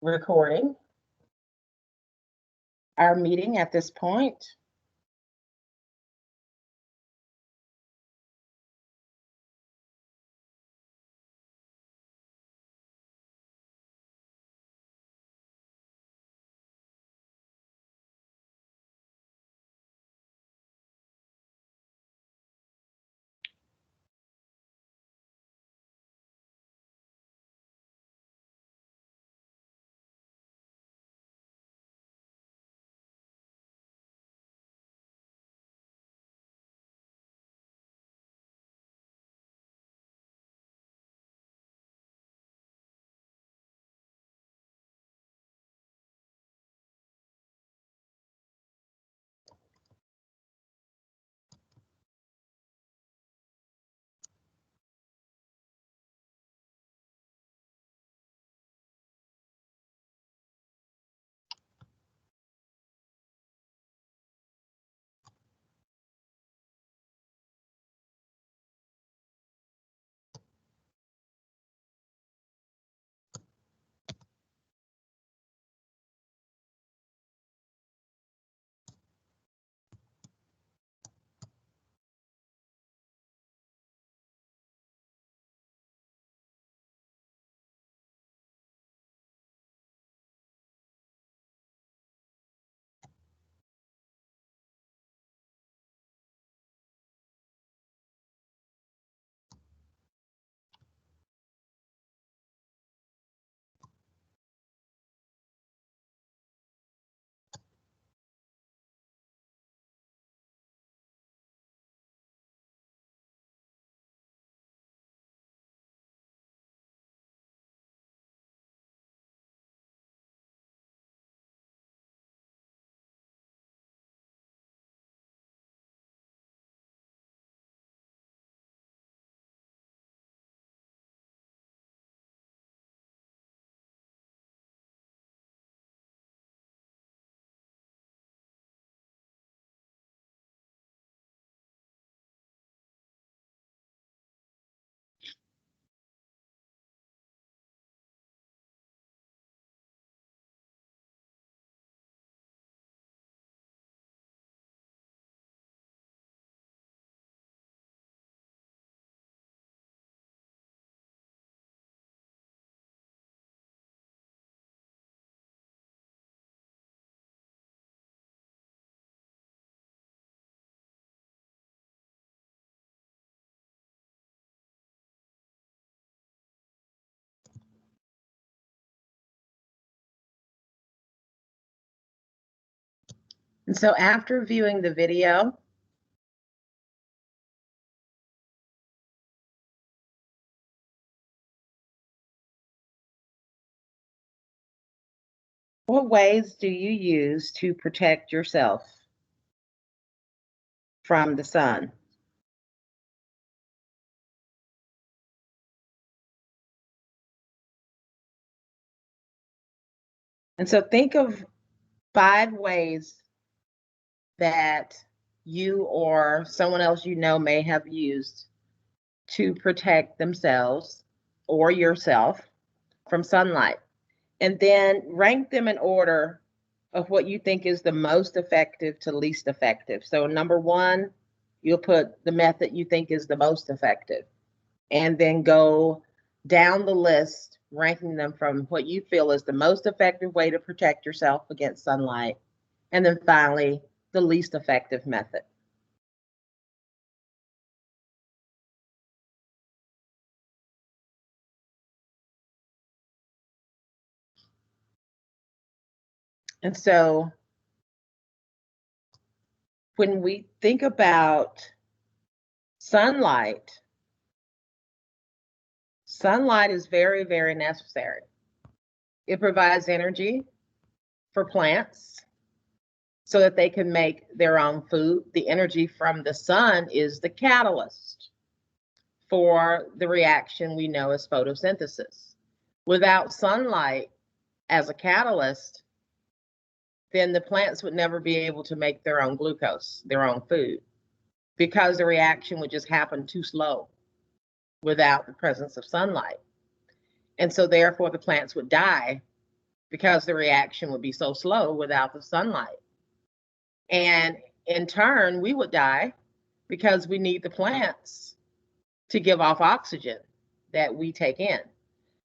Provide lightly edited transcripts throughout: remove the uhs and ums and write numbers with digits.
recording our meeting at this point. And so after viewing the video, what ways do you use to protect yourself from the sun? And so think of 5 ways that you or someone else you know may have used to protect themselves or yourself from sunlight. And then rank them in order of what you think is the most effective to least effective. So number 1, you'll put the method you think is the most effective, and then go down the list, ranking them from what you feel is the most effective way to protect yourself against sunlight, and then finally, the least effective method. And so when we think about sunlight, sunlight is very, very necessary. It provides energy for plants so that they can make their own food. The energy from the sun is the catalyst for the reaction we know as photosynthesis. Without sunlight as a catalyst, then the plants would never be able to make their own glucose, their own food, because the reaction would just happen too slow without the presence of sunlight. And so therefore the plants would die because the reaction would be so slow without the sunlight. And in turn, we would die because we need the plants to give off oxygen that we take in.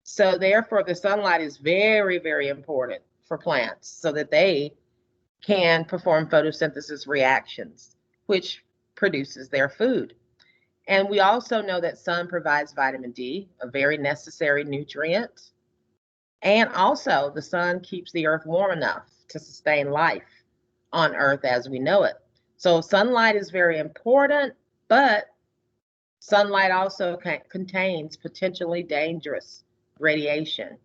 So therefore, the sunlight is very, very important for plants so that they can perform photosynthesis reactions, which produces their food. And we also know that sun provides vitamin D, a very necessary nutrient. And also, the sun keeps the earth warm enough to sustain life on earth as we know it. So sunlight is very important, but sunlight also contains potentially dangerous radiation.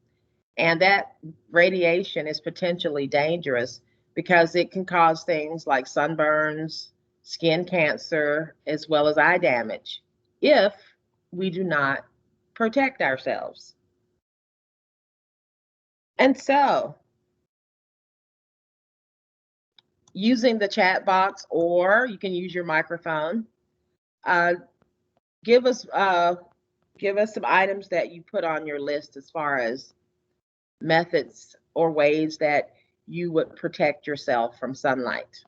And that radiation is potentially dangerous because it can cause things like sunburns, skin cancer, as well as eye damage if we do not protect ourselves. And so, using the chat box, or you can use your microphone, uh, give us some items that you put on your list as far as methods or ways that you would protect yourself from sunlight.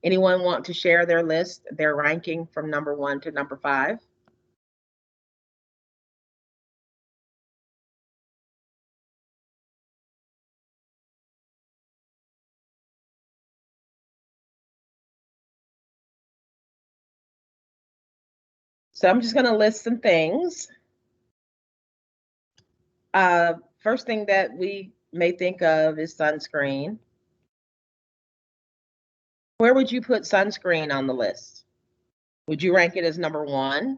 Anyone want to share their list, their ranking from number 1 to number 5? So I'm just going to list some things. First thing that we may think of is sunscreen. Where would you put sunscreen on the list? Would you rank it as number 1?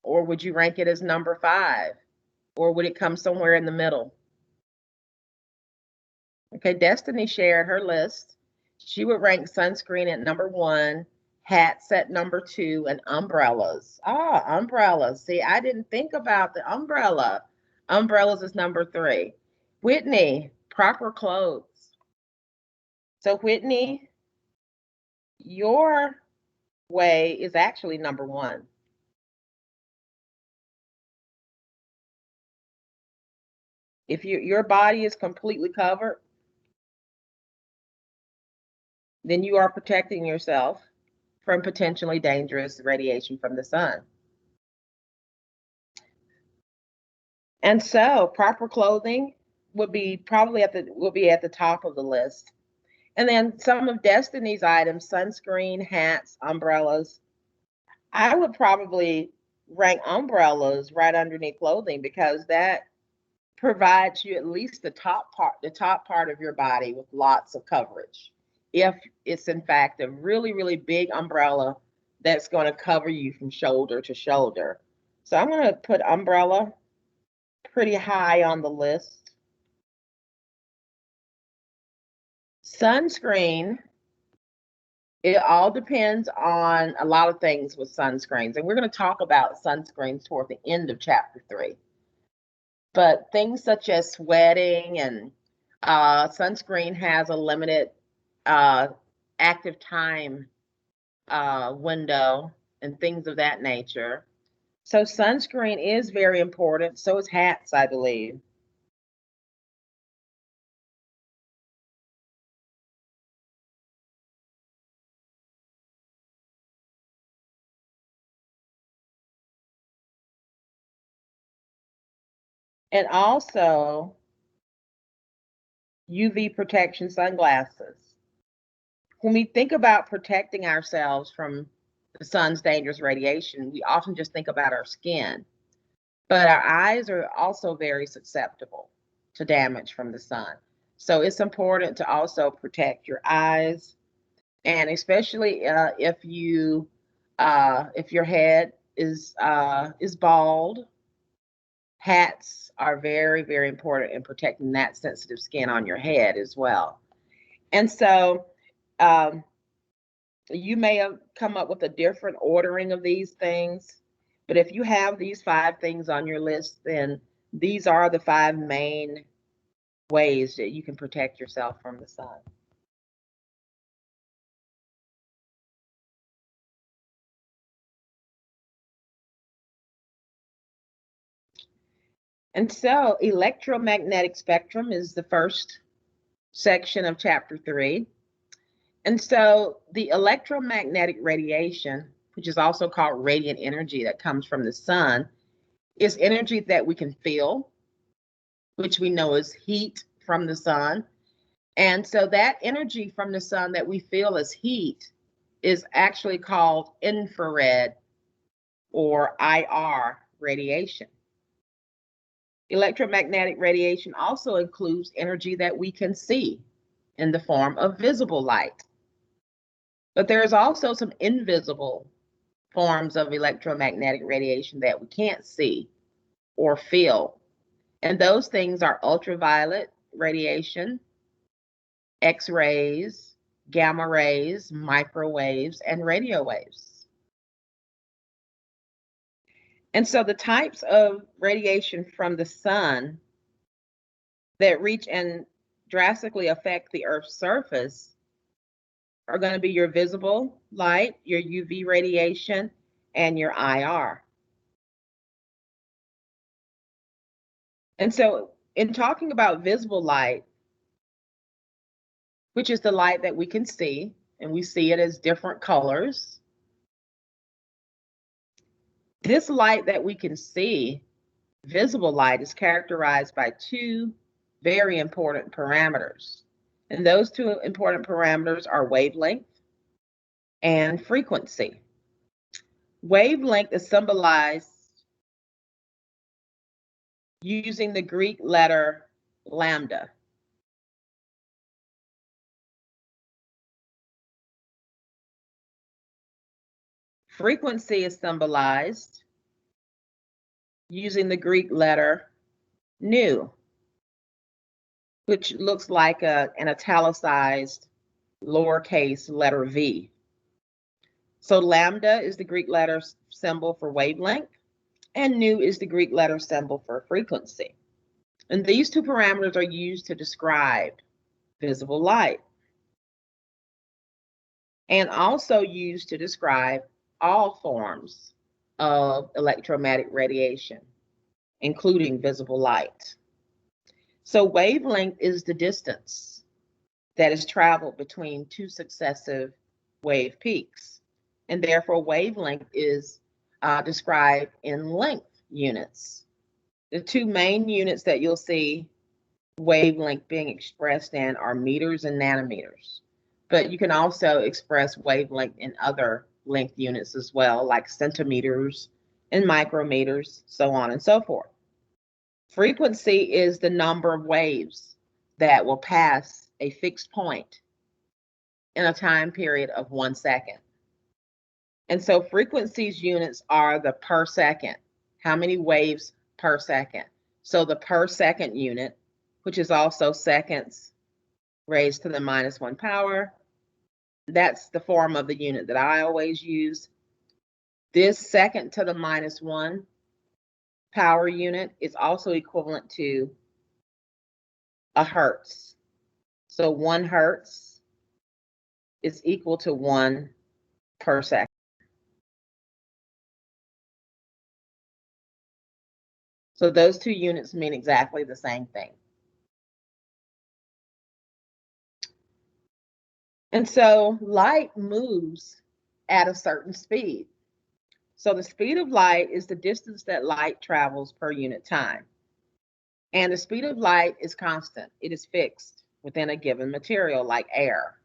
Or would you rank it as number 5? Or would it come somewhere in the middle? Okay, Destiny shared her list. She would rank sunscreen at number 1, hats at number 2, and umbrellas. Umbrellas. See, I didn't think about the umbrella. Umbrellas is number 3. Whitney, proper clothes. So, Whitney, your way is actually number 1. If your body is completely covered, then you are protecting yourself from potentially dangerous radiation from the sun. And so proper clothing would be probably at the top of the list. And then some of Destiny's items, sunscreen, hats, umbrellas. I would probably rank umbrellas right underneath clothing because that provides you at least the top part of your body with lots of coverage. If it's in fact a really, really big umbrella that's going to cover you from shoulder to shoulder. So I'm going to put umbrella pretty high on the list. Sunscreen, it all depends on a lot of things with sunscreens. And we're going to talk about sunscreens toward the end of chapter 3. But things such as sweating and sunscreen has a limited active time window and things of that nature. So sunscreen is very important. So is hats, I believe. And also UV protection sunglasses. When we think about protecting ourselves from the sun's dangerous radiation, we often just think about our skin. But our eyes are also very susceptible to damage from the sun. So it's important to also protect your eyes, and especially if your head is bald, hats are very, very important in protecting that sensitive skin on your head as well. And so um, you may have come up with a different ordering of these things, but if you have these 5 things on your list, then these are the 5 main ways that you can protect yourself from the sun. And so electromagnetic spectrum is the first section of chapter 3. And so the electromagnetic radiation, which is also called radiant energy that comes from the sun, is energy that we can feel, which we know is heat from the sun. And so that energy from the sun that we feel as heat is actually called infrared or IR radiation. Electromagnetic radiation also includes energy that we can see in the form of visible light. But there is also some invisible forms of electromagnetic radiation that we can't see or feel. And those things are ultraviolet radiation, X-rays, gamma rays, microwaves, and radio waves. And so the types of radiation from the sun that reach and drastically affect the Earth's surface are going to be your visible light, your UV radiation, and your IR. And so in talking about visible light, which is the light that we can see, and we see it as different colors, this light that we can see, visible light, is characterized by two very important parameters. And those two important parameters are wavelength and frequency. Wavelength is symbolized using the Greek letter lambda. Frequency is symbolized using the Greek letter nu, which looks like an italicized lowercase letter v. So lambda is the Greek letter symbol for wavelength, and nu is the Greek letter symbol for frequency. And these two parameters are used to describe visible light, and also used to describe all forms of electromagnetic radiation, including visible light. So wavelength is the distance that is traveled between two successive wave peaks, and therefore wavelength is described in length units. The two main units that you'll see wavelength being expressed in are meters and nanometers, but you can also express wavelength in other length units as well, like centimeters and micrometers, so on and so forth. Frequency is the number of waves that will pass a fixed point in a time period of 1 second. And so frequencies units are the per second, how many waves per second. So the per second unit, which is also seconds raised to the -1 power, that's the form of the unit that I always use. This second to the -1 power unit is also equivalent to a hertz. So 1 hertz is equal to 1 per second. So those two units mean exactly the same thing. And so light moves at a certain speed. So the speed of light is the distance that light travels per unit time. And the speed of light is constant. It is fixed within a given material like air.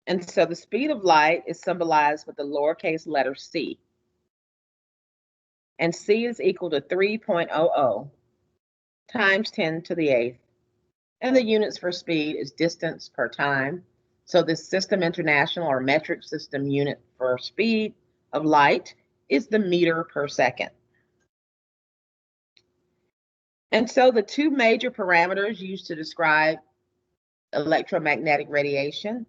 And so the speed of light is symbolized with the lowercase letter c. And c is equal to 3.00 times 10 to the 8th. And the units for speed is distance per time. So the System International or metric system unit for speed of light is the meter per second. And so the two major parameters used to describe electromagnetic radiation,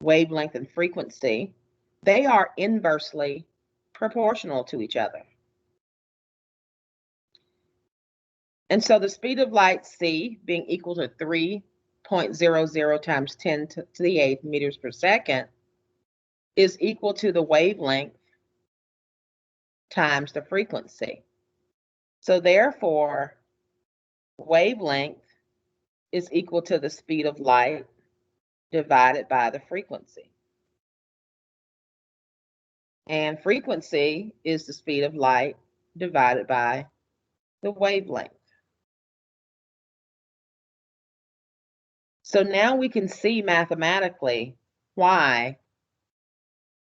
wavelength and frequency, they are inversely proportional to each other. And so the speed of light, c, being equal to 3.00 times 10 to the 8th meters per second, is equal to the wavelength times the frequency. So therefore, wavelength is equal to the speed of light divided by the frequency. And frequency is the speed of light divided by the wavelength. So now we can see mathematically why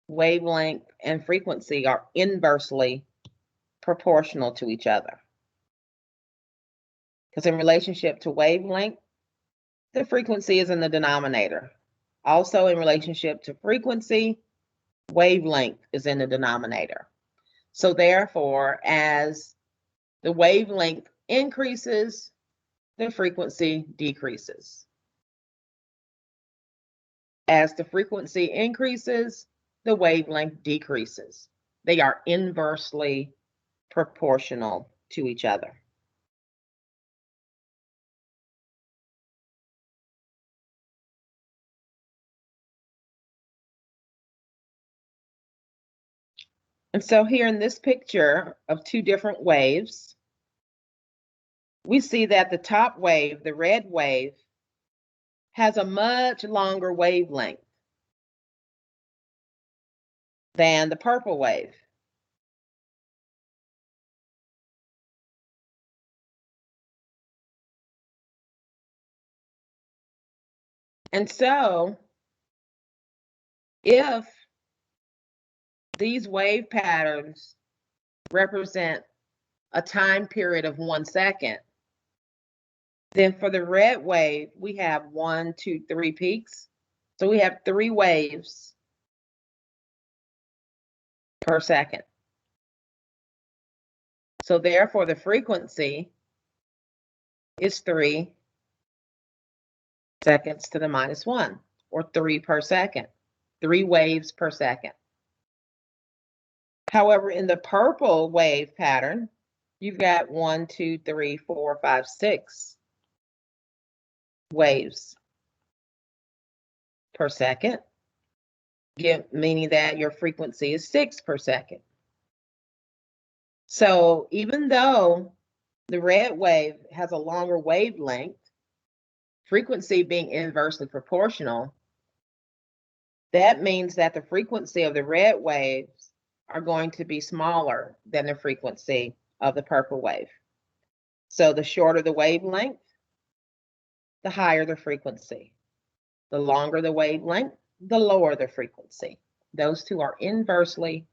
wavelength and frequency are inversely proportional to each other. Because in relationship to wavelength, the frequency is in the denominator. Also in relationship to frequency, wavelength is in the denominator. So therefore, as the wavelength increases, the frequency decreases. As the frequency increases, the wavelength decreases. They are inversely proportional to each other. And so here in this picture of two different waves, we see that the top wave, the red wave, has a much longer wavelength than the purple wave. And so if these wave patterns represent a time period of 1 second, then for the red wave, we have 1, 2, 3 peaks. So we have 3 waves per second. So therefore, the frequency is 3 seconds to the minus 1, or 3 per second, 3 waves per second. However, in the purple wave pattern, you've got 1, 2, 3, 4, 5, 6 waves per second, meaning that your frequency is 6 per second. So even though the red wave has a longer wavelength, frequency being inversely proportional, that means that the frequency of the red waves are going to be smaller than the frequency of the purple wave. So the shorter the wavelength, the higher the frequency. The longer the wavelength, the lower the frequency. Those two are inversely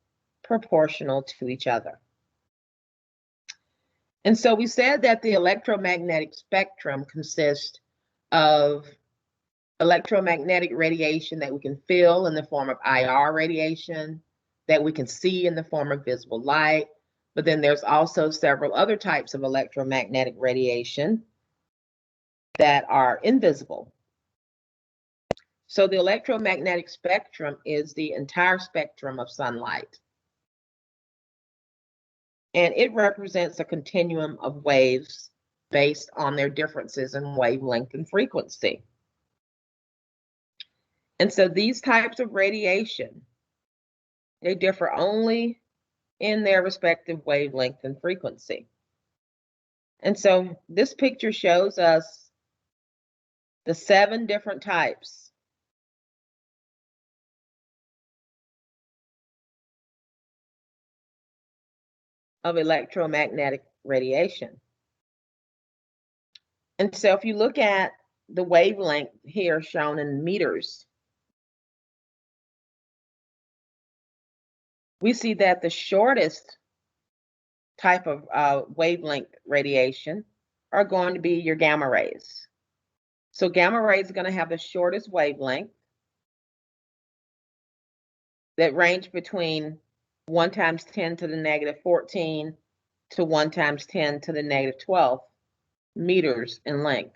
proportional to each other. And so we said that the electromagnetic spectrum consists of electromagnetic radiation that we can feel in the form of IR radiation, that we can see in the form of visible light, but then there's also several other types of electromagnetic radiation that are invisible. So the electromagnetic spectrum is the entire spectrum of sunlight. And it represents a continuum of waves based on their differences in wavelength and frequency. And so these types of radiation, they differ only in their respective wavelength and frequency. And so this picture shows us the 7 different types of electromagnetic radiation. And so if you look at the wavelength here shown in meters, we see that the shortest type of wavelength radiation are going to be your gamma rays. So gamma rays are going to have the shortest wavelength that range between 1 times 10 to the negative 14 to 1 times 10 to the negative 12 meters in length.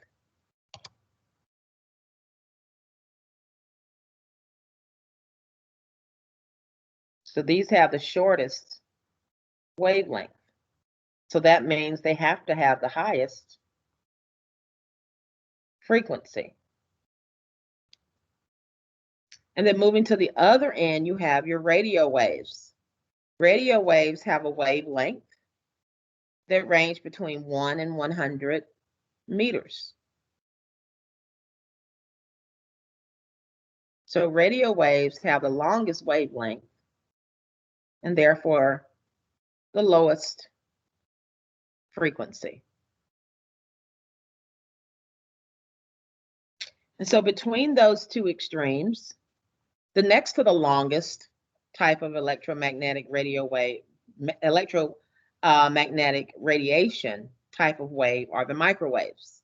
So these have the shortest wavelength. So that means they have to have the highest frequency. And then moving to the other end, you have your radio waves. Radio waves have a wavelength that range between 1 and 100 meters. So radio waves have the longest wavelength and therefore the lowest frequency. And so between those two extremes, the next to the longest type of electromagnetic radiation type of wave are the microwaves.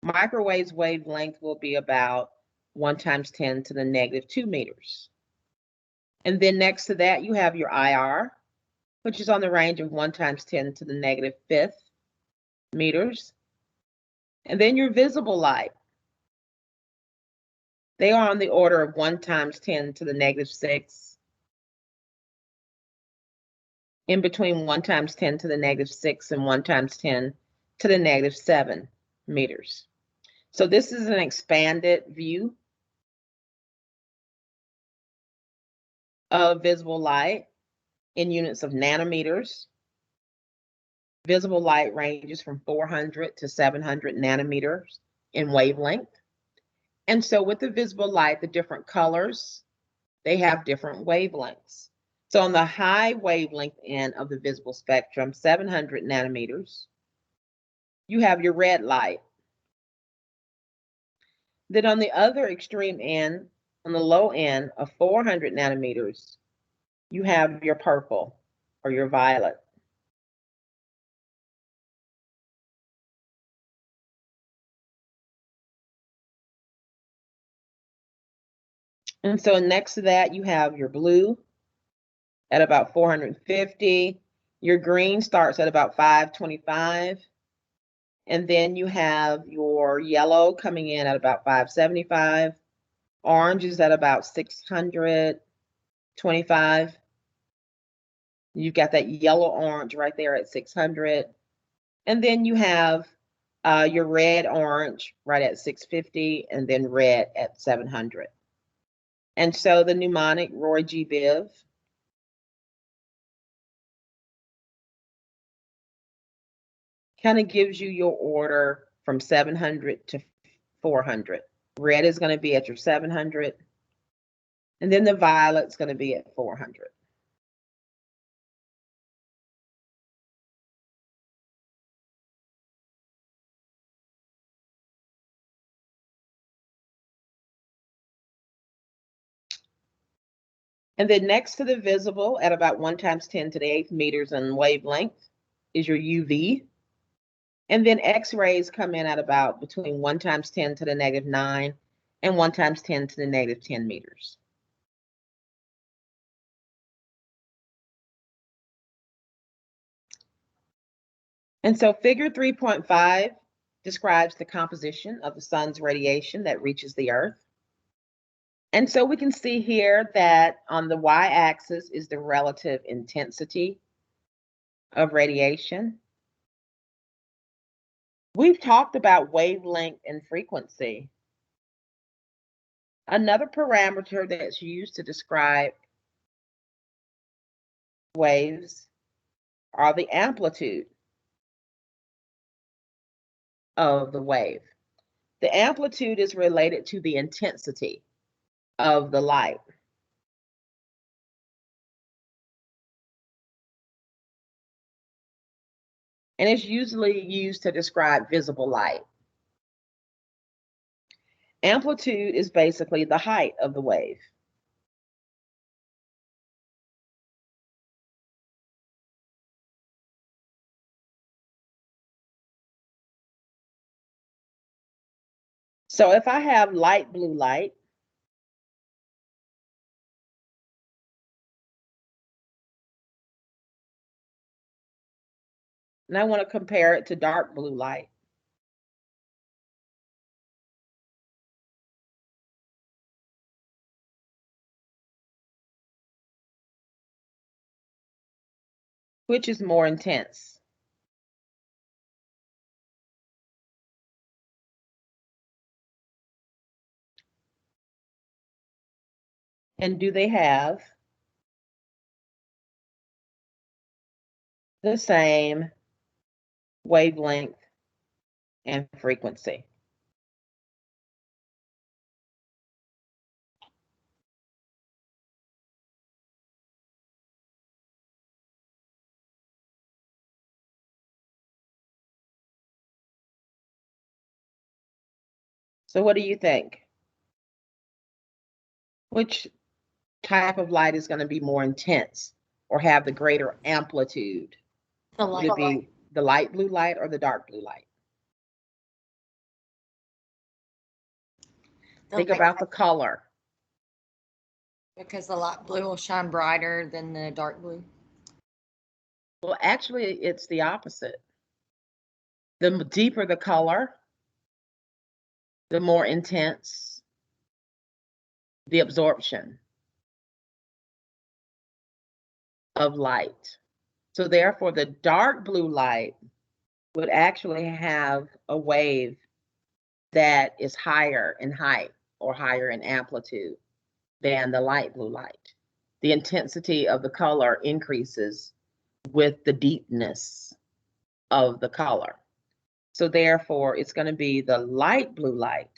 Microwaves wavelength will be about 1 times 10 to the negative 2 meters. And then next to that, you have your IR, which is on the range of 1 times 10 to the negative 5th meters. And then your visible light. They are on the order of 1 times 10 to the negative 6, in between 1 times 10 to the negative 6 and 1 times 10 to the negative 7 meters. So this is an expanded view of visible light in units of nanometers. Visible light ranges from 400 to 700 nanometers in wavelength. And so with the visible light, the different colors, they have different wavelengths. So on the high wavelength end of the visible spectrum, 700 nanometers, you have your red light. Then on the other extreme end, on the low end of 400 nanometers, you have your purple or your violet. And so next to that, you have your blue at about 450. Your green starts at about 525. And then you have your yellow coming in at about 575. Orange is at about 625. You've got that yellow orange right there at 600. And then you have your red orange right at 650, and then red at 700. And so the mnemonic Roy G. Biv kind of gives you your order from 700 to 400. Red is going to be at your 700, and then the violet's going to be at 400. And then next to the visible at about 1 times 10 to the 8th meters in wavelength is your UV. And then X-rays come in at about between 1 times 10 to the negative 9 and 1 times 10 to the negative 10 meters. And so figure 3.5 describes the composition of the sun's radiation that reaches the Earth. And so we can see here that on the y-axis is the relative intensity of radiation. We've talked about wavelength and frequency. Another parameter that's used to describe waves are the amplitude of the wave. The amplitude is related to the intensity of the light. And it's usually used to describe visible light. Amplitude is basically the height of the wave. So if I have light blue light, and I want to compare it to dark blue light, which is more intense? And do they have the same wavelength, and frequency. So what do you think? Which type of light is going to be more intense or have the greater amplitude? Would it be the light blue light or the dark blue light? Think about the color. Because the light blue will shine brighter than the dark blue. Well, actually, it's the opposite. The deeper the color, the more intense the absorption of light. So therefore, the dark blue light would actually have a wave that is higher in height or higher in amplitude than the light blue light. The intensity of the color increases with the deepness of the color. So therefore, it's going to be the light blue light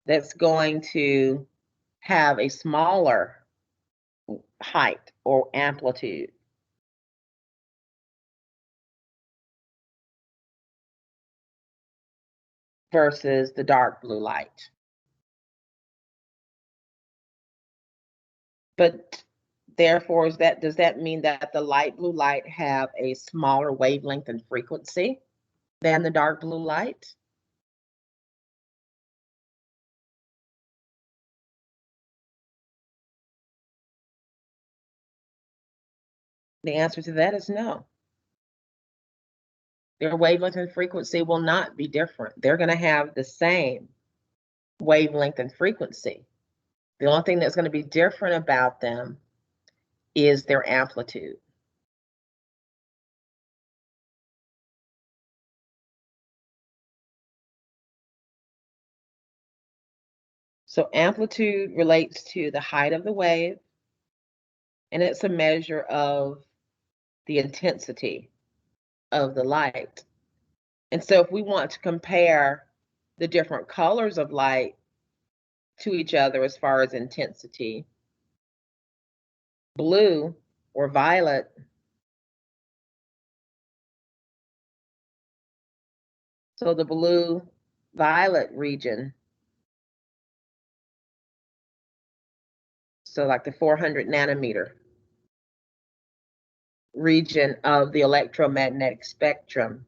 that's going to have a smaller height or amplitude versus the dark blue light. But therefore, does that mean that the light blue light have a smaller wavelength and frequency than the dark blue light? The answer to that is no. Their wavelength and frequency will not be different. They're going to have the same wavelength and frequency. The only thing that's going to be different about them is their amplitude. So amplitude relates to the height of the wave, and it's a measure of the intensity of the light. And so if we want to compare the different colors of light to each other as far as intensity, blue or violet so the blue violet region, so like the 400 nanometer region of the electromagnetic spectrum,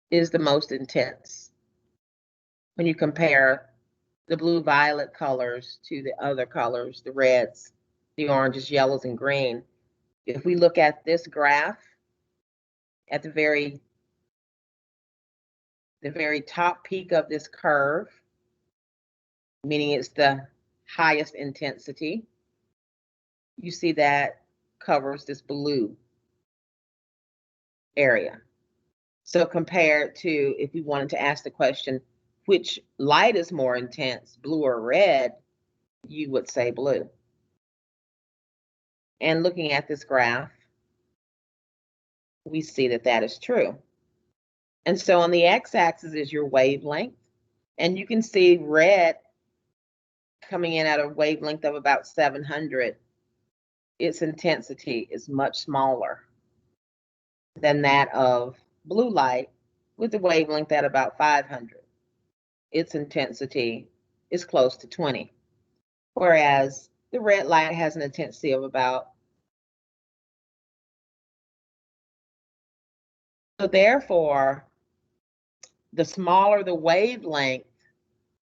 is the most intense when you compare the blue violet colors to the other colors, the reds, the oranges, yellows, and green. If we look at this graph at the very top peak of this curve, meaning it's the highest intensity, you see that covers this blue area. So compared to if we wanted to ask the question, which light is more intense, blue or red, you would say blue. And looking at this graph, we see that that is true. And so on the x-axis is your wavelength, and you can see red coming in at a wavelength of about 700. Its intensity is much smaller than that of blue light with a wavelength at about 500. Its intensity is close to 20. Whereas the red light has an intensity of about. So therefore, the smaller the wavelength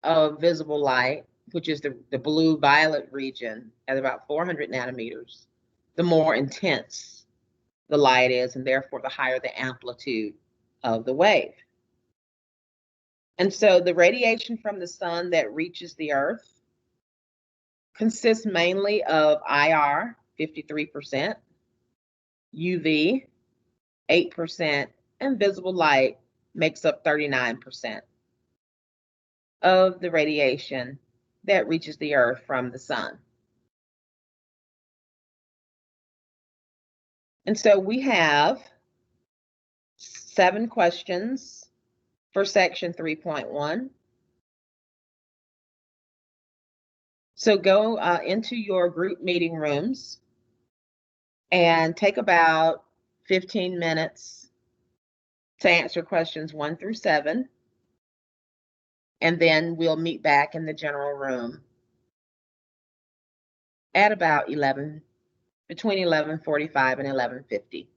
of visible light, which is the blue-violet region at about 400 nanometers, the more intense the light is, and therefore the higher the amplitude of the wave. And so the radiation from the sun that reaches the Earth consists mainly of IR, 53%, UV, 8%, and visible light makes up 39% of the radiation that reaches the Earth from the sun. And so we have 7 questions for section 3.1. So go into your group meeting rooms and take about 15 minutes to answer questions 1 through 7. And then we'll meet back in the general room at about between 11:45 and 11:50.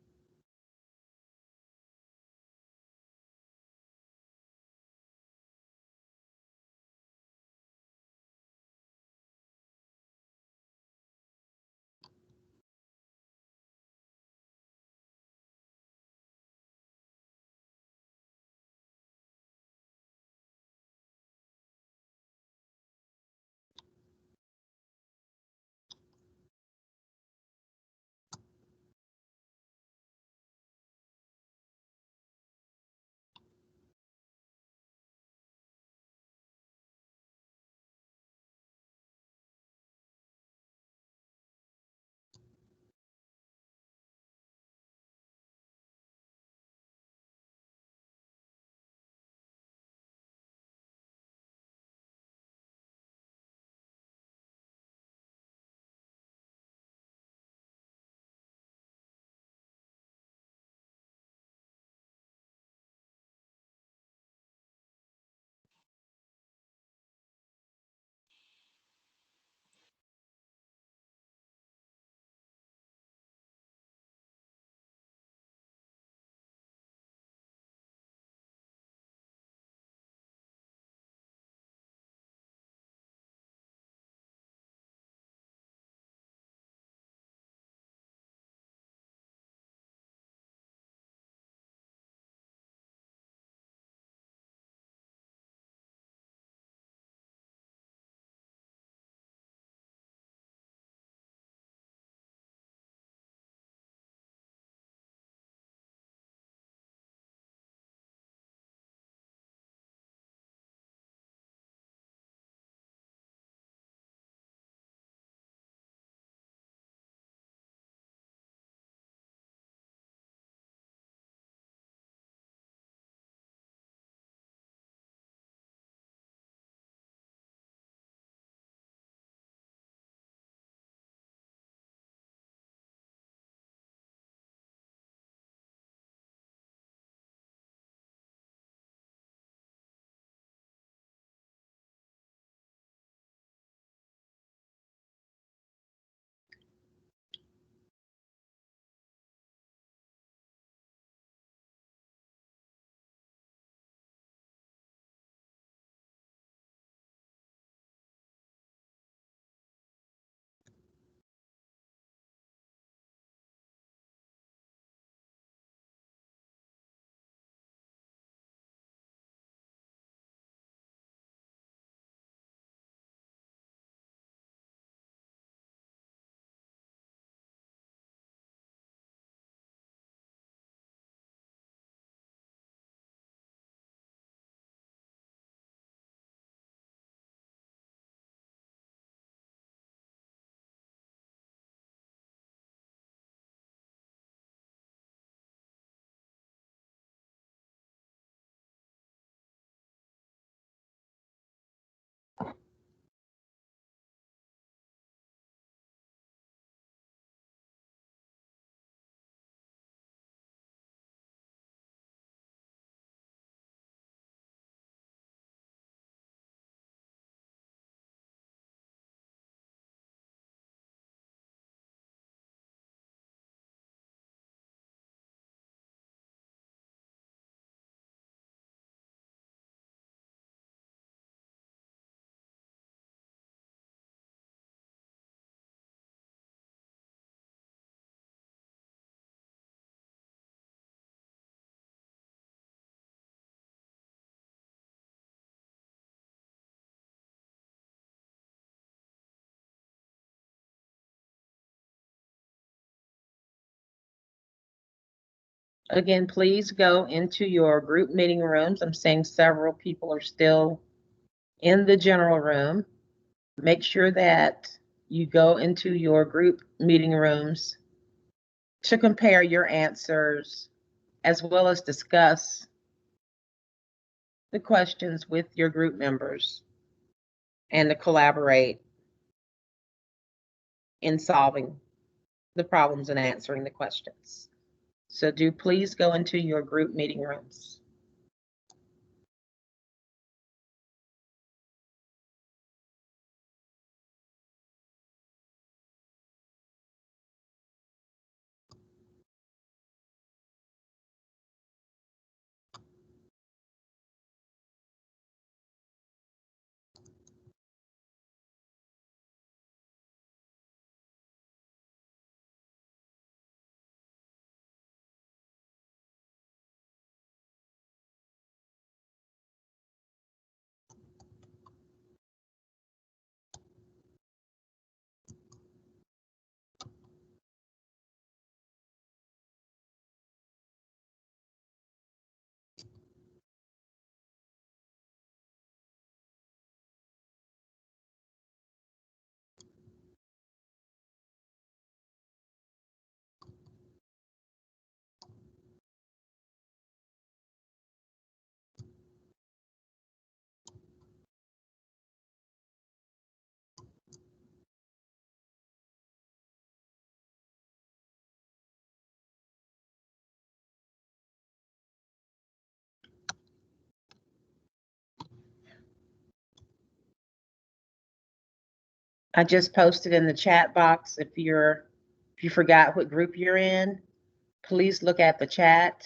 Again, please go into your group meeting rooms. I'm seeing several people are still in the general room. Make sure that you go into your group meeting rooms to compare your answers as well as discuss the questions with your group members and to collaborate in solving the problems and answering the questions. So do please go into your group meeting rooms. I just posted in the chat box, if you forgot what group you're in, please look at the chat.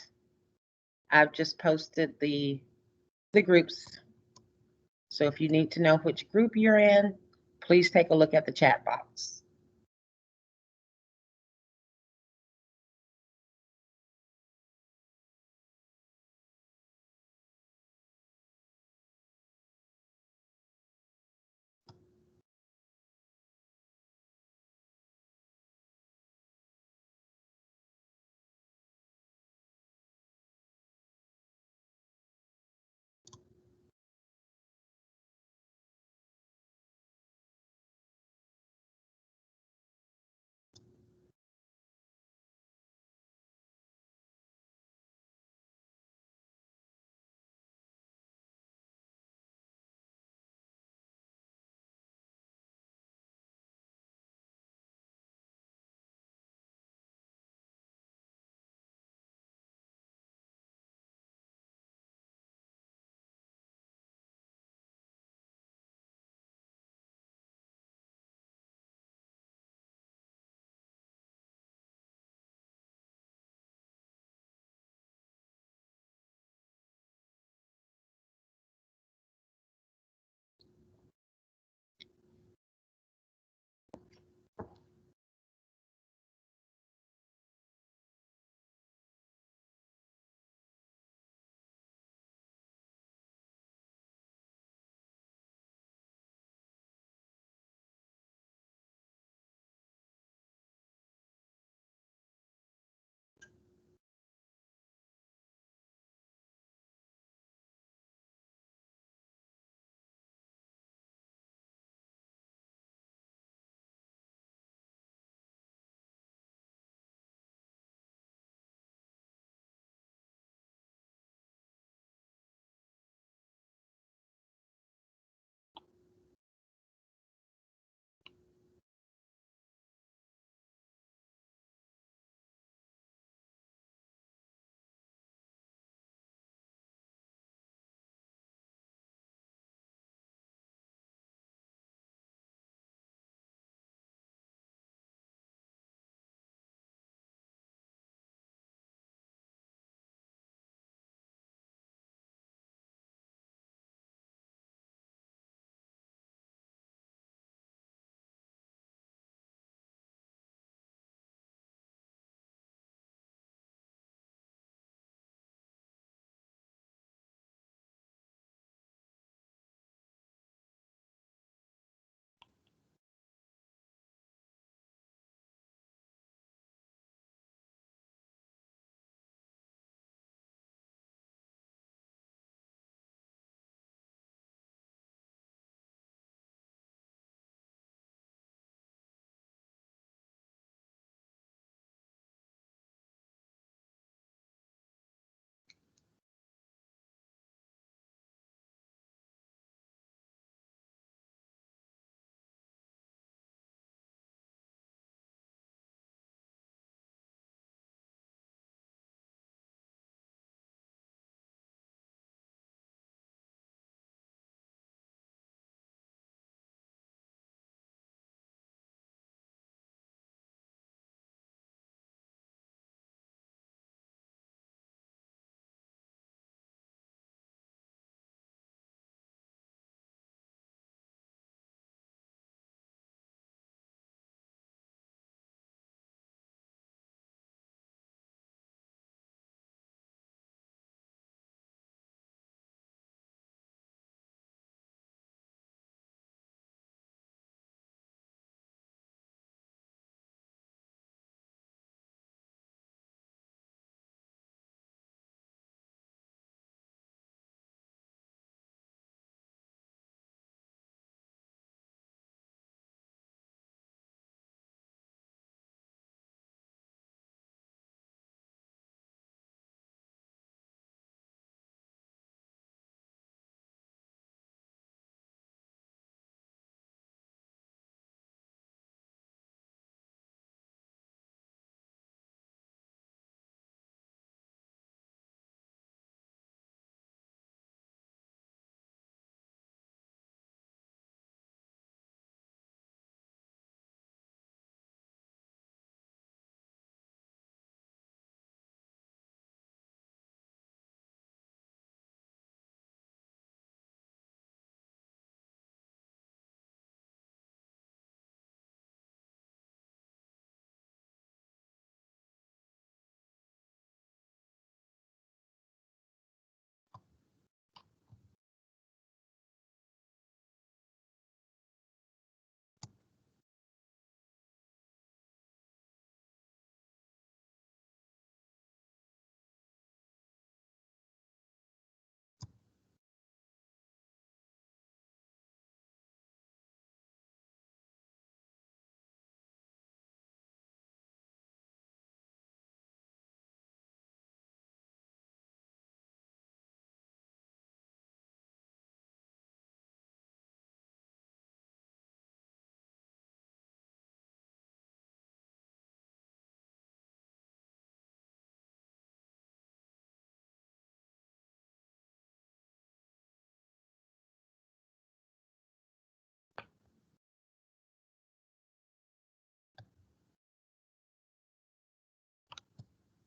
I've just posted the groups. So if you need to know which group you're in, please take a look at the chat box.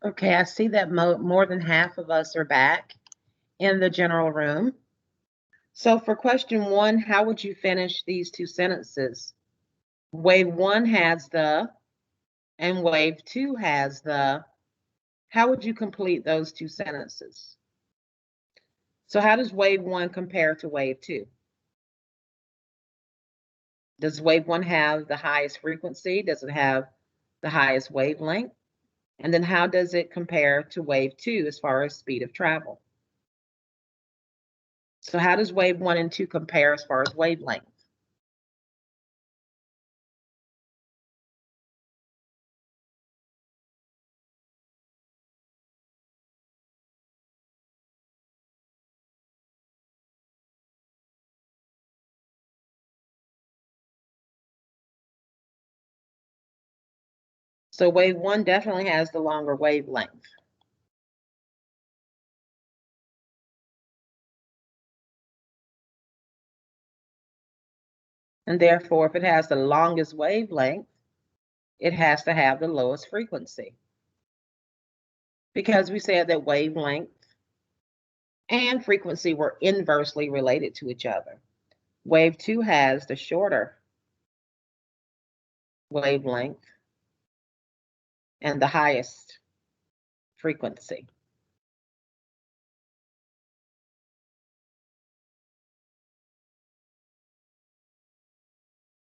Okay, I see that more than half of us are back in the general room. So for question 1, how would you finish these two sentences? Wave 1 has the, and wave 2 has the. How would you complete those two sentences? So how does wave 1 compare to wave 2? Does wave 1 have the highest frequency? Does it have the highest wavelength? And then how does it compare to wave 2 as far as speed of travel? So how does wave 1 and 2 compare as far as wavelength? So wave 1 definitely has the longer wavelength. And therefore, if it has the longest wavelength, it has to have the lowest frequency. Because we said that wavelength and frequency were inversely related to each other. Wave 2 has the shorter wavelength and the highest frequency.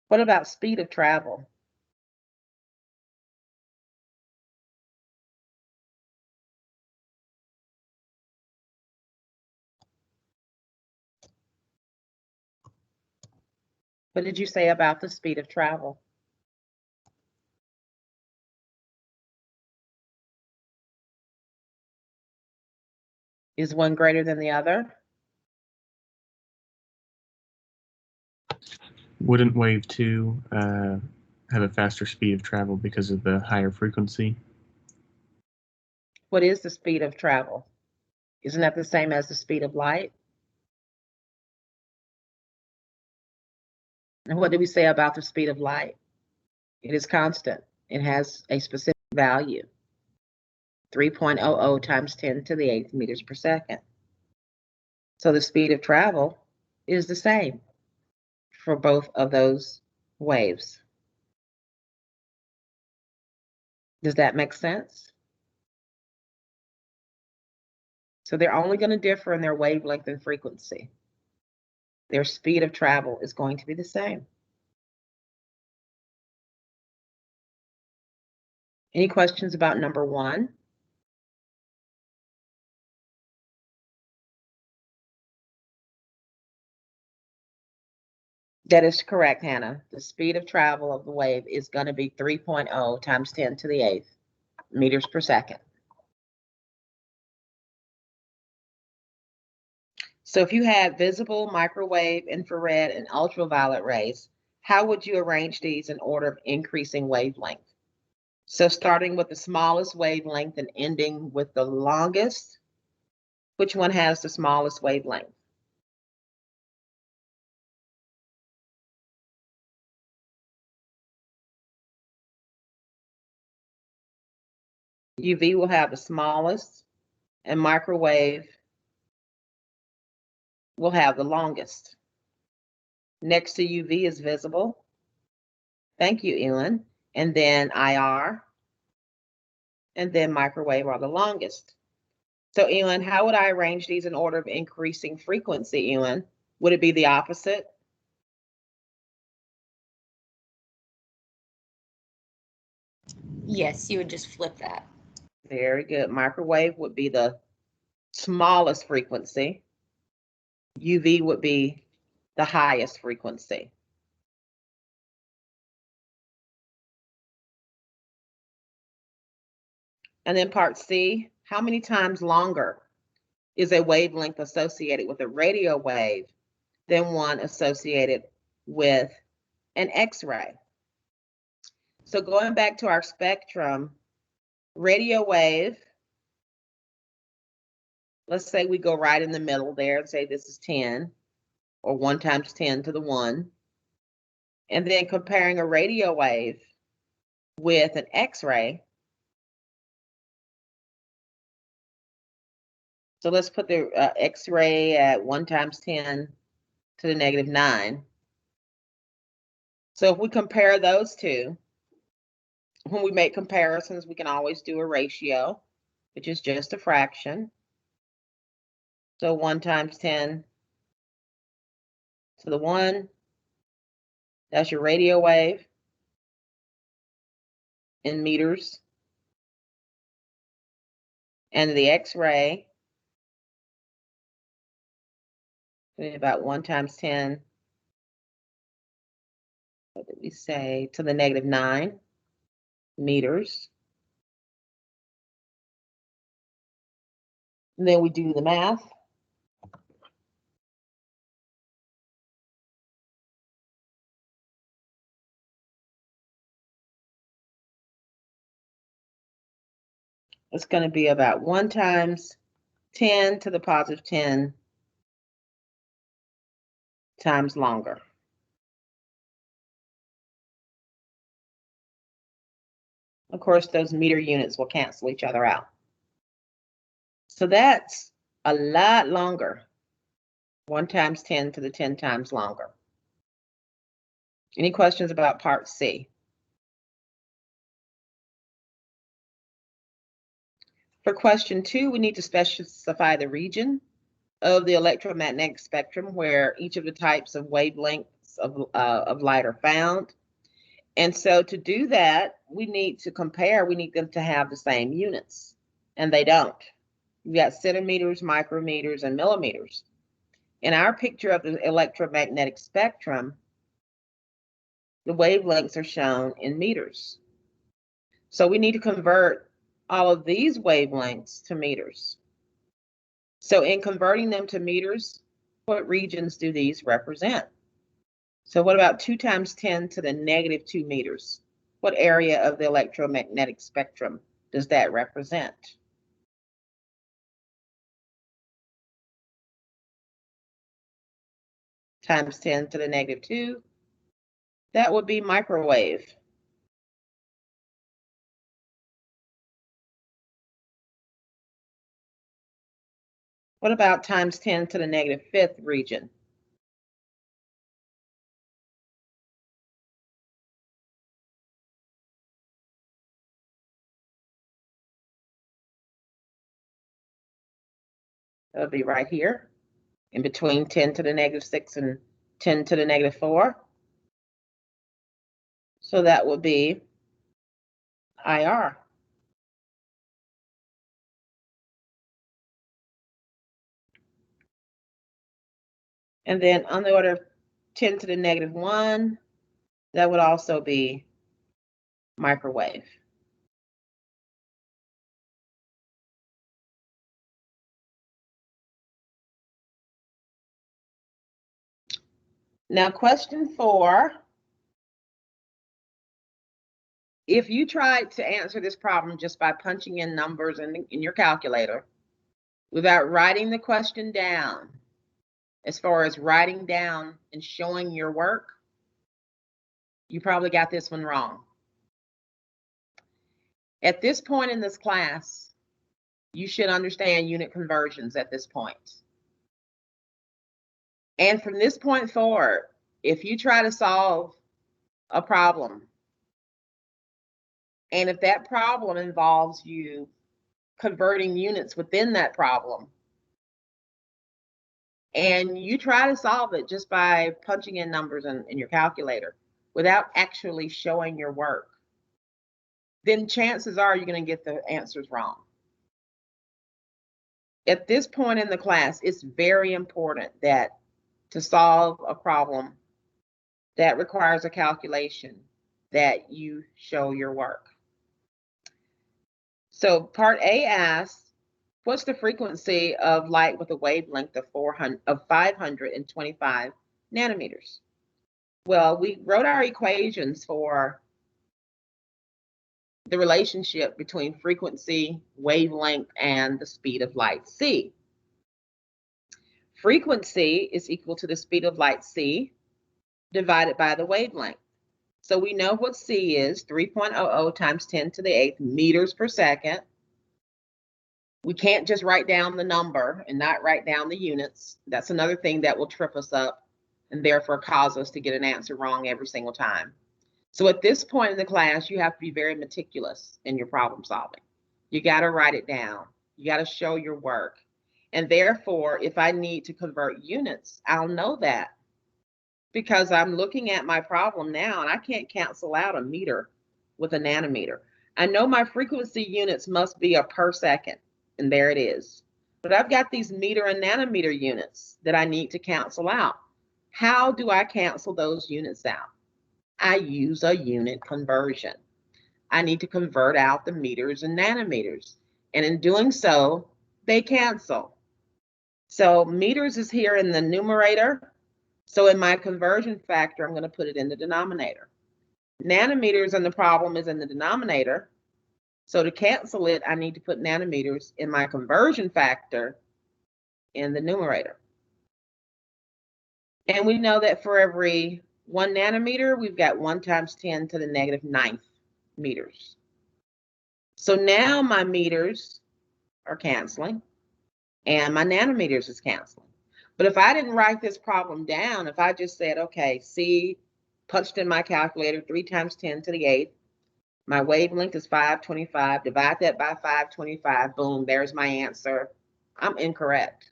What about speed of travel? What did you say about the speed of travel? Is one greater than the other? Wouldn't wave 2 have a faster speed of travel because of the higher frequency? What is the speed of travel? Isn't that the same as the speed of light? And what did we say about the speed of light? It is constant. It has a specific value, 3.00 times 10 to the 8th meters per second. So the speed of travel is the same for both of those waves. Does that make sense? So they're only going to differ in their wavelength and frequency. Their speed of travel is going to be the same. Any questions about number 1? That is correct, Hannah. The speed of travel of the wave is going to be 3.0 times 10 to the 8th meters per second. So if you had visible, microwave, infrared, and ultraviolet rays, how would you arrange these in order of increasing wavelength? So starting with the smallest wavelength and ending with the longest, which one has the smallest wavelength? UV will have the smallest, and microwave will have the longest. Next to UV is visible. Thank you, Elin. And then IR, and then microwave are the longest. So, Elin, how would I arrange these in order of increasing frequency, Elin? Would it be the opposite? Yes, you would just flip that. Very good. Microwave would be the smallest frequency. UV would be the highest frequency. And then part C, how many times longer is a wavelength associated with a radio wave than one associated with an X-ray? So going back to our spectrum, radio wave, let's say we go right in the middle there and say this is 10, or 1 times 10 to the 1. And then comparing a radio wave with an X-ray, So let's put the X-ray at 1 times 10 to the negative 9. So if we compare those two, when we make comparisons, we can always do a ratio, which is just a fraction. So 1 times 10 to the 1, that's your radio wave in meters. And the X-ray, about 1 times 10, what did we say, to the negative 9 meters. And then we do the math. It's going to be about 1 times 10 to the positive 10 times longer. Of course, those meter units will cancel each other out. So that's a lot longer. 1 times 10 to the 10 times longer. Any questions about part C? For question 2, we need to specify the region of the electromagnetic spectrum where each of the types of wavelengths of light are found. And so to do that, we need to compare, we need them to have the same units, and they don't. You've got centimeters, micrometers, and millimeters. In our picture of the electromagnetic spectrum, the wavelengths are shown in meters. So we need to convert all of these wavelengths to meters. So in converting them to meters, what regions do these represent? So what about 2 times 10 to the negative 2 meters? What area of the electromagnetic spectrum does that represent? Times 10 to the negative 2, that would be microwave. What about times 10 to the negative 5th region? That would be right here, in between 10 to the negative 6 and 10 to the negative 4. So that would be IR. And then on the order of 10 to the negative 1, that would also be microwave. Now, question 4. If you tried to answer this problem just by punching in numbers in your calculator without writing the question down, as far as writing down and showing your work, you probably got this one wrong. At this point in this class, you should understand unit conversions at this point. And from this point forward, if you try to solve a problem, and if that problem involves you converting units within that problem, and you try to solve it just by punching in numbers in your calculator without actually showing your work, then chances are you're going to get the answers wrong. At this point in the class, it's very important that to solve a problem that requires a calculation, that you show your work. So part A asks, what's the frequency of light with a wavelength of 525 nanometers? Well, we wrote our equations for the relationship between frequency, wavelength, and the speed of light, c. Frequency is equal to the speed of light, c, divided by the wavelength. So we know what c is, 3.00 times 10 to the 8th meters per second. We can't just write down the number and not write down the units. That's another thing that will trip us up and therefore cause us to get an answer wrong every single time. So at this point in the class, you have to be very meticulous in your problem solving. You got to write it down. You got to show your work. And therefore, if I need to convert units, I'll know that because I'm looking at my problem now and I can't cancel out a meter with a nanometer. I know my frequency units must be a per second, and there it is. But I've got these meter and nanometer units that I need to cancel out. How do I cancel those units out? I use a unit conversion. I need to convert out the meters and nanometers. And in doing so, they cancel. So meters is here in the numerator. So in my conversion factor, I'm going to put it in the denominator. Nanometers in the problem is in the denominator. So to cancel it, I need to put nanometers in my conversion factor in the numerator. And we know that for every 1 nanometer, we've got 1 times 10 to the negative 9th meters. So now my meters are canceling and my nanometers is canceling. But if I didn't write this problem down, if I just said, okay, C, punched in my calculator, 3 times 10 to the 8th, my wavelength is 525, divide that by 525, boom, there's my answer. I'm incorrect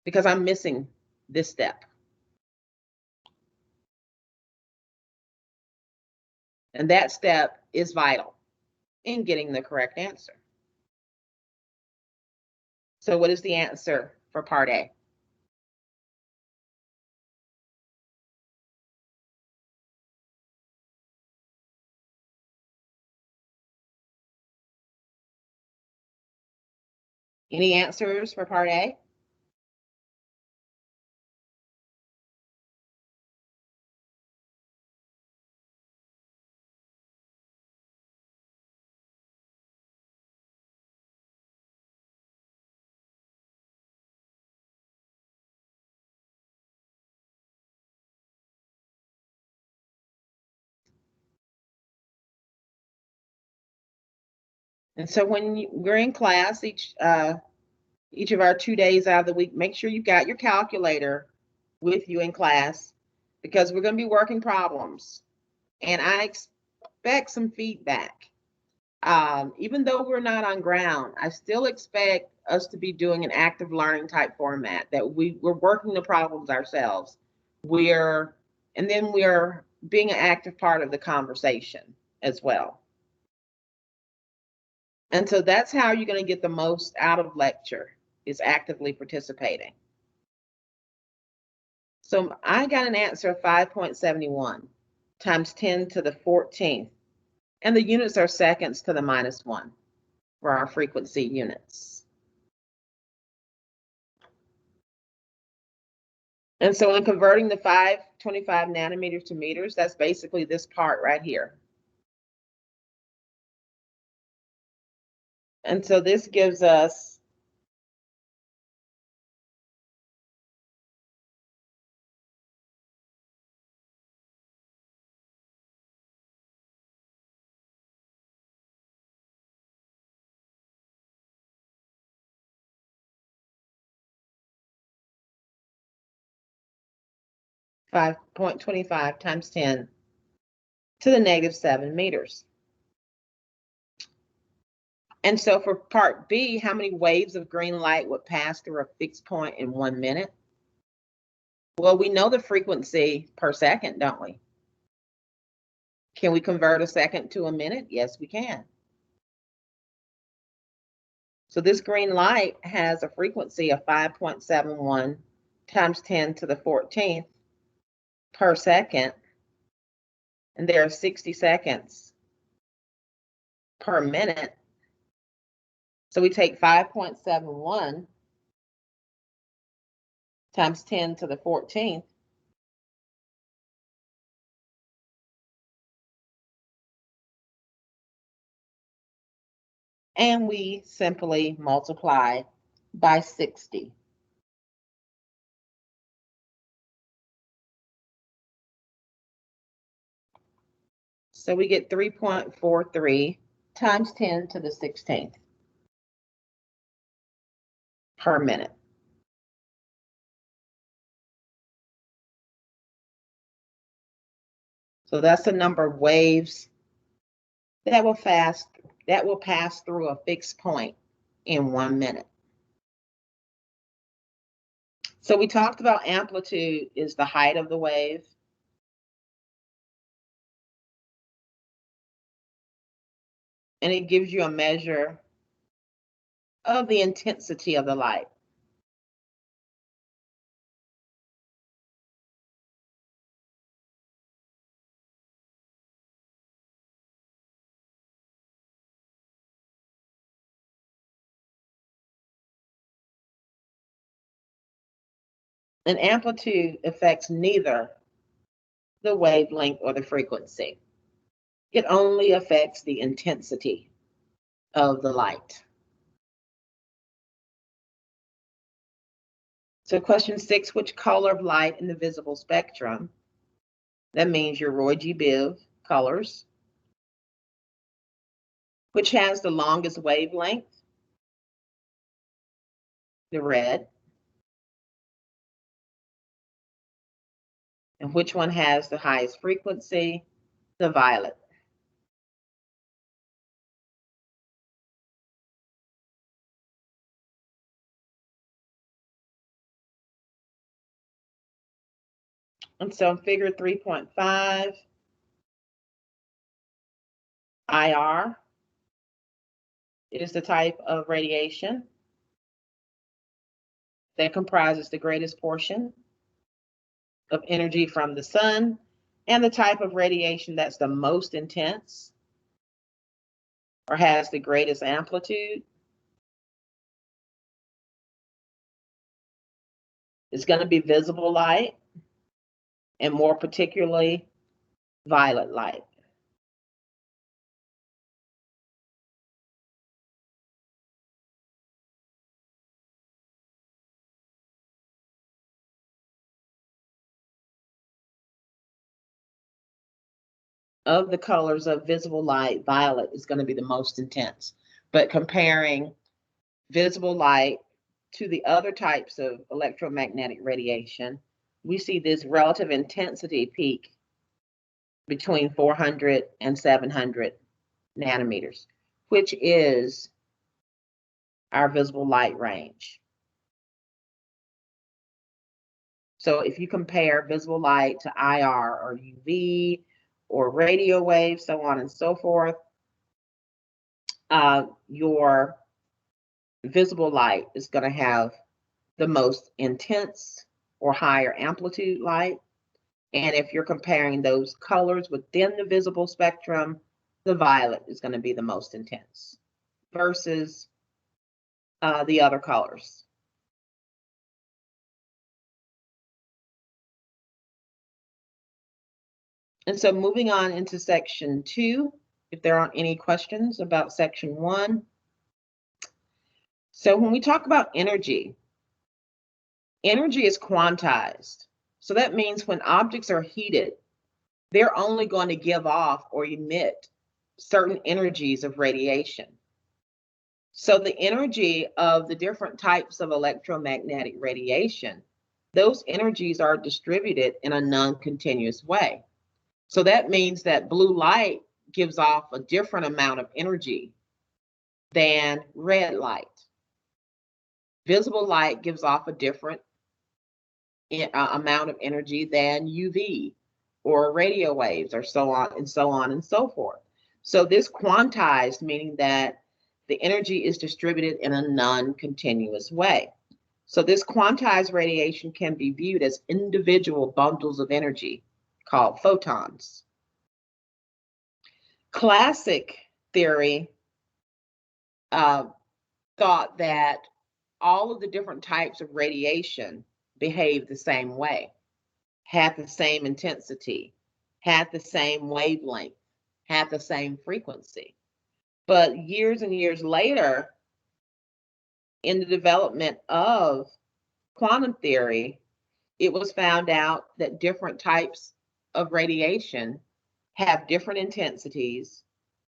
because I'm missing this step. And that step is vital in getting the correct answer. So what is the answer for part A? Any answers for part A? And so when we're in class, each of our 2 days out of the week, make sure you've got your calculator with you in class because we're going to be working problems. And I expect some feedback. Even though we're not on ground, I still expect us to be doing an active learning type format, that we're working the problems ourselves. And then we're being an active part of the conversation as well. And so that's how you're going to get the most out of lecture, is actively participating. So I got an answer of 5.71 times 10 to the 14th. And the units are seconds to the -1 for our frequency units. And so in converting the 525 nanometers to meters, that's basically this part right here. And so this gives us (5.25 times 10 to the -7 meters. And so for part B, how many waves of green light would pass through a fixed point in 1 minute? Well, we know the frequency per second, don't we? Can we convert a second to a minute? Yes, we can. So this green light has a frequency of 5.71 times 10 to the 14th per second. And there are 60 seconds per minute. So we take 5.71 times 10 to the 14th. And we simply multiply by 60. So we get 3.43 times 10 to the 16th. per minute. So that's the number of waves that will pass through a fixed point in 1 minute. So we talked about amplitude is the height of the wave. And it gives you a measure of the intensity of the light. And amplitude affects neither the wavelength or the frequency. It only affects the intensity of the light. So question 6, which color of light in the visible spectrum? That means your Roy G. Biv colors. Which has the longest wavelength? The red. And which one has the highest frequency? The violet. And so in figure 3.5, IR is the type of radiation that comprises the greatest portion of energy from the sun, and the type of radiation that's the most intense or has the greatest amplitude is going to be visible light, and more particularly violet light. Of the colors of visible light, violet is going to be the most intense. But comparing visible light to the other types of electromagnetic radiation, we see this relative intensity peak between 400 and 700 nanometers, which is our visible light range. So if you compare visible light to IR or UV or radio waves, so on and so forth, your visible light is going to have the most intense or higher amplitude light. And if you're comparing those colors within the visible spectrum, the violet is going to be the most intense versus the other colors. And so moving on into section 2, if there aren't any questions about section 1. So when we talk about energy, energy is quantized. So that means when objects are heated, they're only going to give off or emit certain energies of radiation. So the energy of the different types of electromagnetic radiation, those energies are distributed in a non-continuous way. So that means that blue light gives off a different amount of energy than red light. Visible light gives off a different amount of energy than UV or radio waves, or so on and so on and so forth. So this quantized, meaning that the energy is distributed in a non-continuous way. So this quantized radiation can be viewed as individual bundles of energy called photons. Classic theory thought that all of the different types of radiation behave the same way, had the same intensity, had the same wavelength, had the same frequency. But years and years later, in the development of quantum theory, it was found out that different types of radiation have different intensities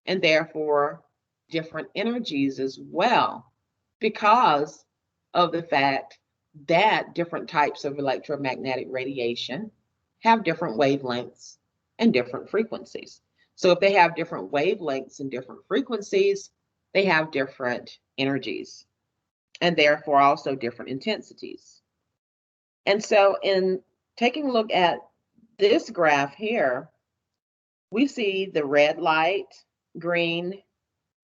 and therefore different energies as well, because of the fact that different types of electromagnetic radiation have different wavelengths and different frequencies. So if they have different wavelengths and different frequencies, they have different energies and therefore also different intensities. And so in taking a look at this graph here, we see the red light, green,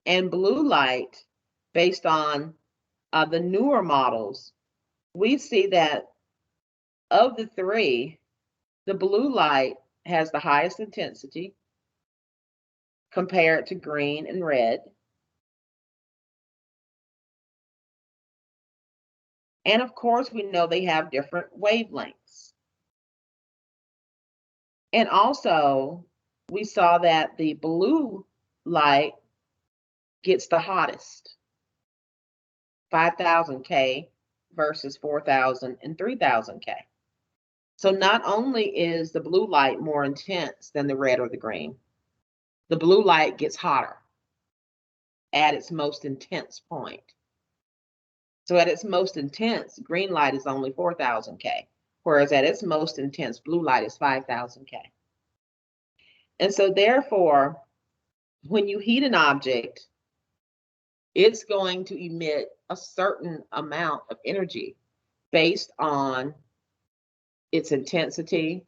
and blue light based on the newer models. We see that of the three, the blue light has the highest intensity compared to green and red. And of course, we know they have different wavelengths. And also, we saw that the blue light gets the hottest, 5,000 K versus 4,000 and 3,000 K. So not only is the blue light more intense than the red or the green, the blue light gets hotter at its most intense point. So at its most intense, green light is only 4,000 K, whereas at its most intense, blue light is 5,000 K. And so therefore, when you heat an object, it's going to emit a certain amount of energy based on its intensity,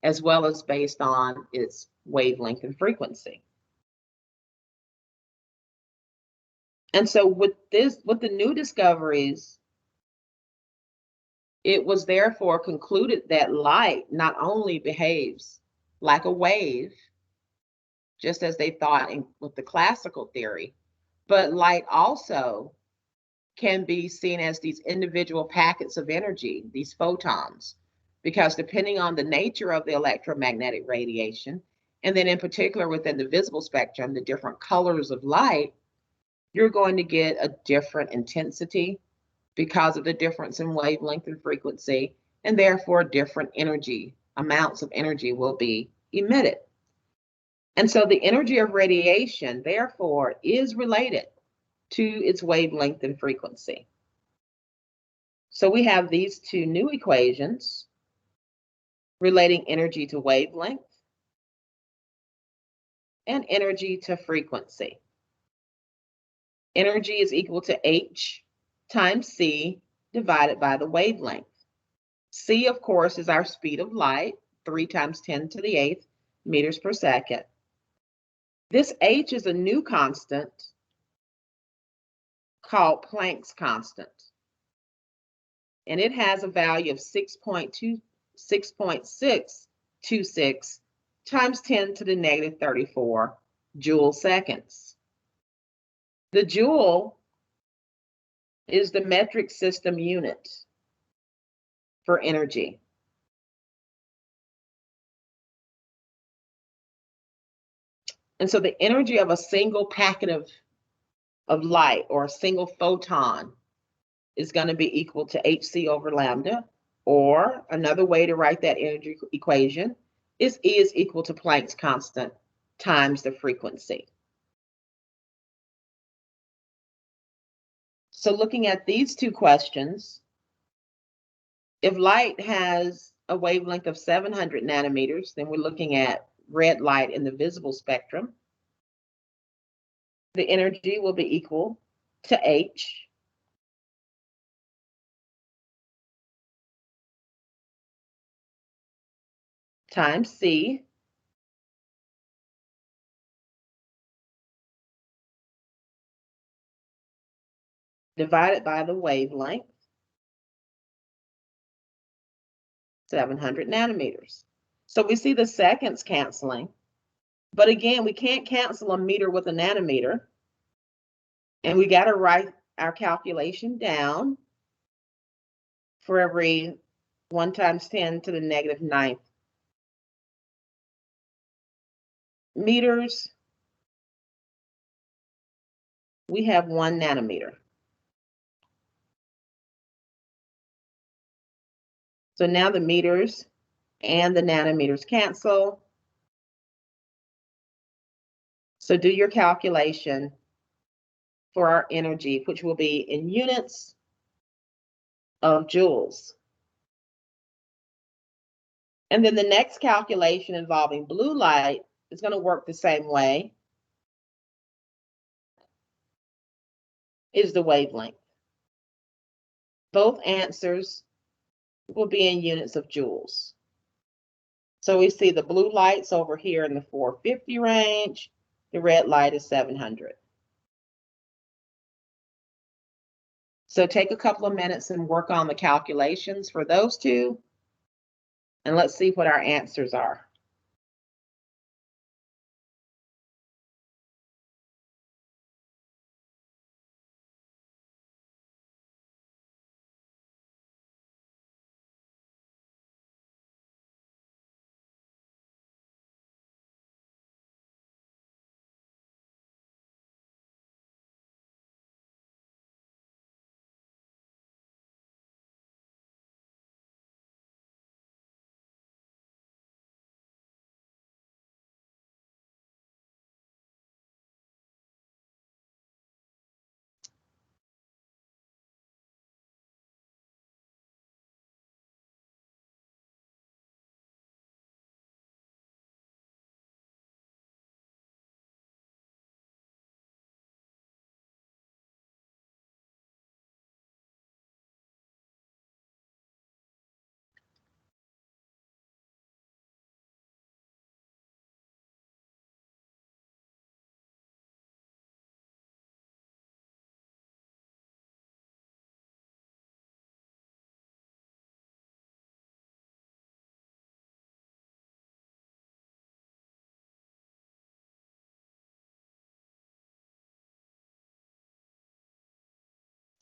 as well as based on its wavelength and frequency. And so with the new discoveries, it was therefore concluded that light not only behaves like a wave, just as they thought with the classical theory, but light also can be seen as these individual packets of energy, these photons, because depending on the nature of the electromagnetic radiation, and then in particular within the visible spectrum, the different colors of light, you're going to get a different intensity because of the difference in wavelength and frequency, and therefore different energy, amounts of energy will be emitted. And so the energy of radiation, therefore, is related to its wavelength and frequency. So we have these two new equations relating energy to wavelength and energy to frequency. Energy is equal to H times C divided by the wavelength. C, of course, is our speed of light, 3 times 10 to the 8th meters per second. This H is a new constant called Planck's constant. And it has a value of 6.626 times 10 to the negative 34 joule seconds. The joule is the metric system unit for energy. And so the energy of a single packet of light or a single photon is going to be equal to hc over lambda, or another way to write that energy equation is E is equal to Planck's constant times the frequency. So looking at these two questions, if light has a wavelength of 700 nanometers, then we're looking at red light in the visible spectrum. The energy will be equal to H times C divided by the wavelength, 700 nanometers. So we see the seconds canceling, but again, we can't cancel a meter with a nanometer, and we got to write our calculation down for every 1 times 10 to the negative 9th meters. We have 1 nanometer. So now the meters and the nanometers cancel. So do your calculation for our energy, which will be in units of joules. And then the next calculation involving blue light is going to work the same way. Is the wavelength. Both answers will be in units of joules. So we see the blue light's over here in the 450 range. The red light is 700. So take a couple of minutes and work on the calculations for those two. And let's see what our answers are.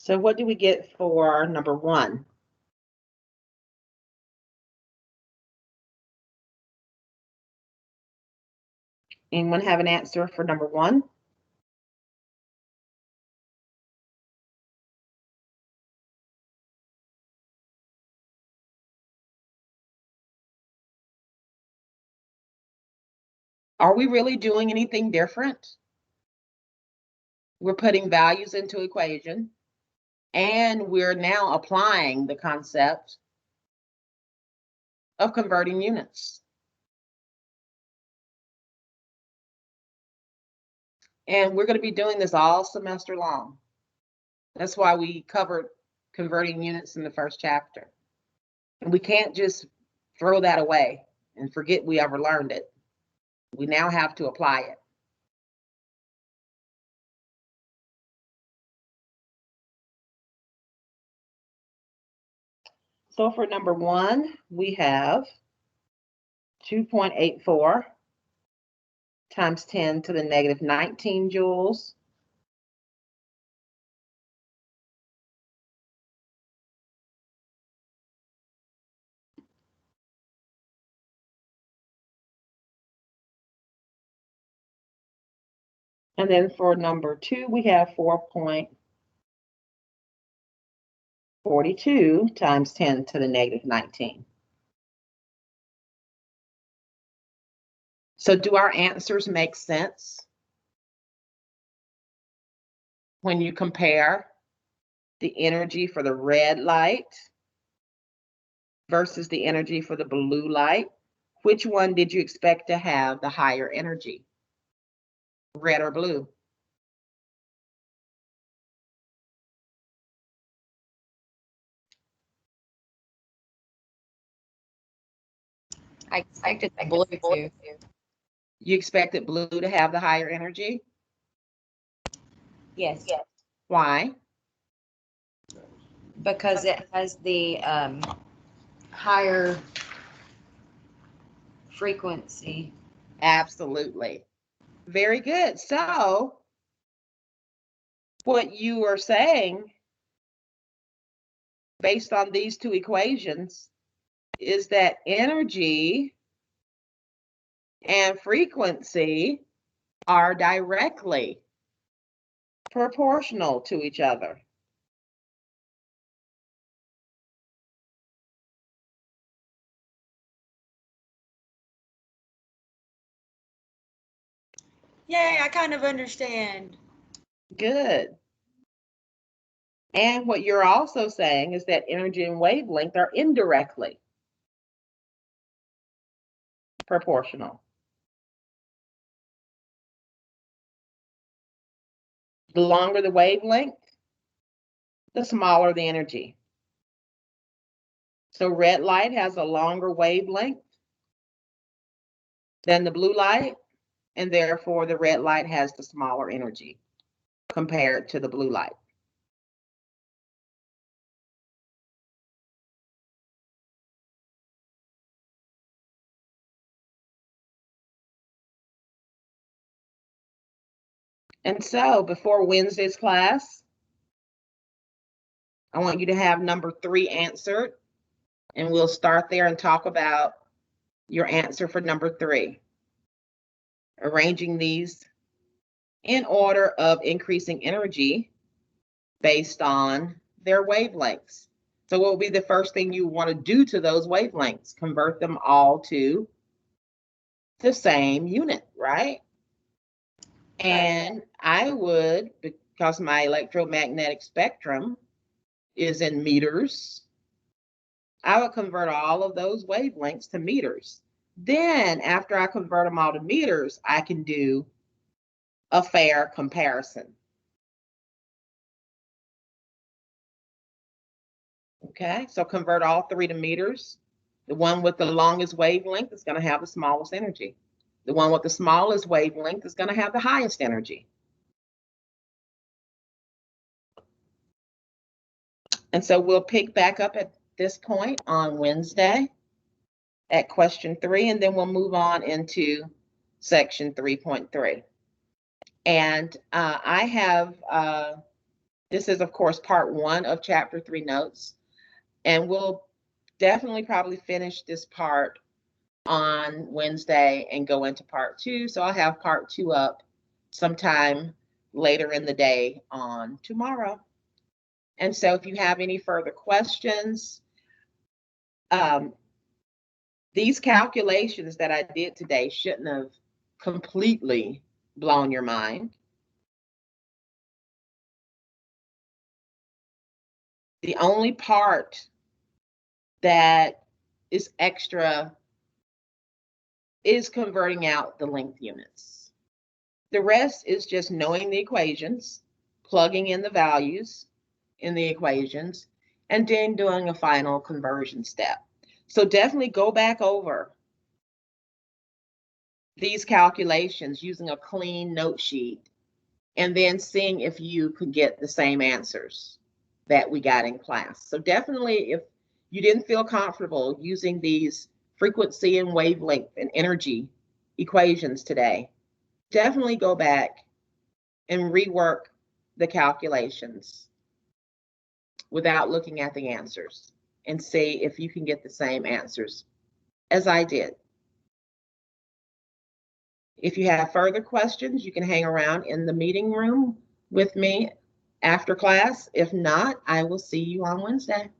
So what do we get for number 1? Anyone have an answer for number 1? Are we really doing anything different? We're putting values into equation, and we're now applying the concept of converting units. And we're going to be doing this all semester long. That's why we covered converting units in the first chapter. And we can't just throw that away and forget we ever learned it. We now have to apply it. So for number 1, we have 2.84 times 10 to the negative 19 joules. And then for number 2, we have 4.42 times 10 to the negative 19. So do our answers make sense when you compare the energy for the red light versus the energy for the blue light? Which one did you expect to have the higher energy, red or blue? I expected the blue to. You expected blue to have the higher energy? Yes, Why? because it has the higher frequency. Absolutely. Very good. So what you are saying, based on these two equations, is that energy and frequency are directly proportional to each other. Yay, I kind of understand. Good. And what you're also saying is that energy and wavelength are indirectly proportional. The longer the wavelength, the smaller the energy. So red light has a longer wavelength than the blue light, and therefore the red light has the smaller energy compared to the blue light. And so before Wednesday's class, I want you to have number 3 answered, and we'll start there and talk about your answer for number 3. Arranging these in order of increasing energy based on their wavelengths. So what will be the first thing you want to do to those wavelengths? Convert them all to the same unit, right? And I would, because my electromagnetic spectrum is in meters, I would convert all of those wavelengths to meters. Then after I convert them all to meters, I can do a fair comparison. Okay, so convert all 3 to meters. The one with the longest wavelength is going to have the smallest energy. The one with the smallest wavelength is going to have the highest energy. And so we'll pick back up at this point on Wednesday at question 3, and then we'll move on into section 3.3. And I have, this is of course part 1 of chapter 3 notes, and we'll definitely probably finish this part on Wednesday and go into part 2. So I'll have part 2 up sometime later in the day on tomorrow. And so if you have any further questions, these calculations that I did today shouldn't have completely blown your mind. The only part that is extra is converting out the length units. The rest is just knowing the equations, plugging in the values in the equations, and then doing a final conversion step. So definitely go back over these calculations using a clean note sheet, and then seeing if you could get the same answers that we got in class. So definitely, if you didn't feel comfortable using these frequency and wavelength and energy equations today, definitely go back and rework the calculations without looking at the answers and see if you can get the same answers as I did. If you have further questions, you can hang around in the meeting room with me after class. If not, I will see you on Wednesday.